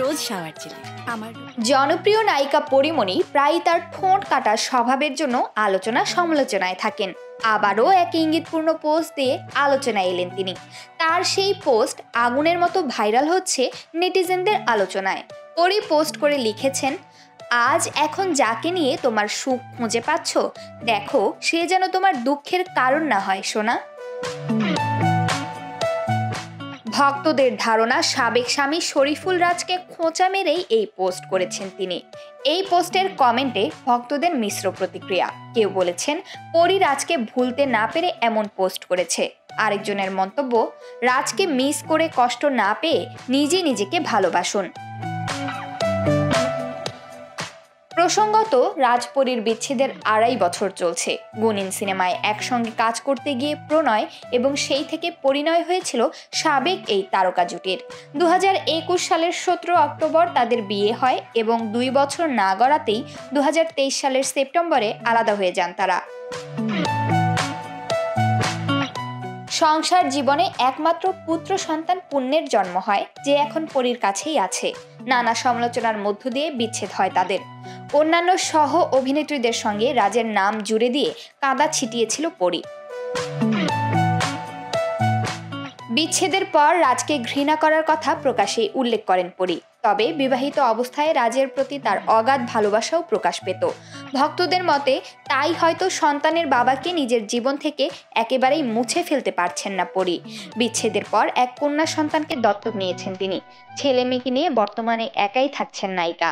রোজ shower জেলে। আমার জনপ্রিয় নায়িকা পরীমণি প্রায়ই তার ঠোঁট কাটার স্বভাবের জন্য আলোচনা সমালোচনায় থাকেন। আবারও এক ইঙ্গিতপূর্ণ পোস্ট দিয়ে আলোচনায় এলেন তিনি। তার সেই পোস্ট আগুনের মতো ভাইরাল হচ্ছে নেটিজেনদের আলোচনায়। পরী পোস্ট করে লিখেছেন, আজ এখন যাকে নিয়ে তোমার সুখ খুঁজে পাচ্ছ, দেখো সে যেন তোমার দুঃখের কারণ না হয় সোনা। ভক্তদের ধারণা সাবেক স্বামী শরীফুল রাজকে খোঁচা মেরেই এই পোস্ট করেছেন তিনি। এই পোস্টের কমেন্টে ভক্তদের মিশ্র প্রতিক্রিয়া। কেউ বলেছেন পরী রাজকে ভুলতে না পেরে এমন পোস্ট করেছে। আরেকজনের মন্তব্য, রাজকে মিস করে কষ্ট না পেয়ে নিজে নিজেকে ভালোবাসুন। প্রসঙ্গত, রাজপরীর বিচ্ছেদের 2.5 বছর চলছে। গুনিন সিনেমায় একসঙ্গে কাজ করতে গিয়ে প্রণয় এবং সেই থেকে পরিণয় হয়েছিল সাবেক এই তারকা জুটির। 2021 সালের 17 অক্টোবর তাদের বিয়ে হয় এবং 2 বছর না গড়াতেই 2023 সালের সেপ্টেম্বরে আলাদা হয়ে যান তারা। সংসার জীবনে একমাত্র পুত্র সন্তান পুণ্যের জন্ম হয়, যে এখন পরীর কাছেই আছে। নানা সমালোচনার মধ্য দিয়ে বিচ্ছেদ হয় তাদের। অন্যান্য সহ অভিনেত্রীদের সঙ্গে রাজের নাম জুড়ে দিয়ে কাদা ছিটিয়েছিল পরী। বিচ্ছেদের পর রাজকে ঘৃণা করার কথা প্রকাশে উল্লেখ করেন পরী। তবে বিবাহিত অবস্থায় রাজের প্রতি তার অগাধ ভালোবাসাও প্রকাশ পেত। ভক্তদের মতে তাই হয়তো সন্তানের বাবাকে নিজের জীবন থেকে একেবারেই মুছে ফেলতে পারছেন না পরী। বিচ্ছেদের পর এক কন্যা সন্তানকে দত্তক নিয়েছেন তিনি। ছেলে মেয়েকে নিয়ে বর্তমানে একাই থাকছেন নায়িকা।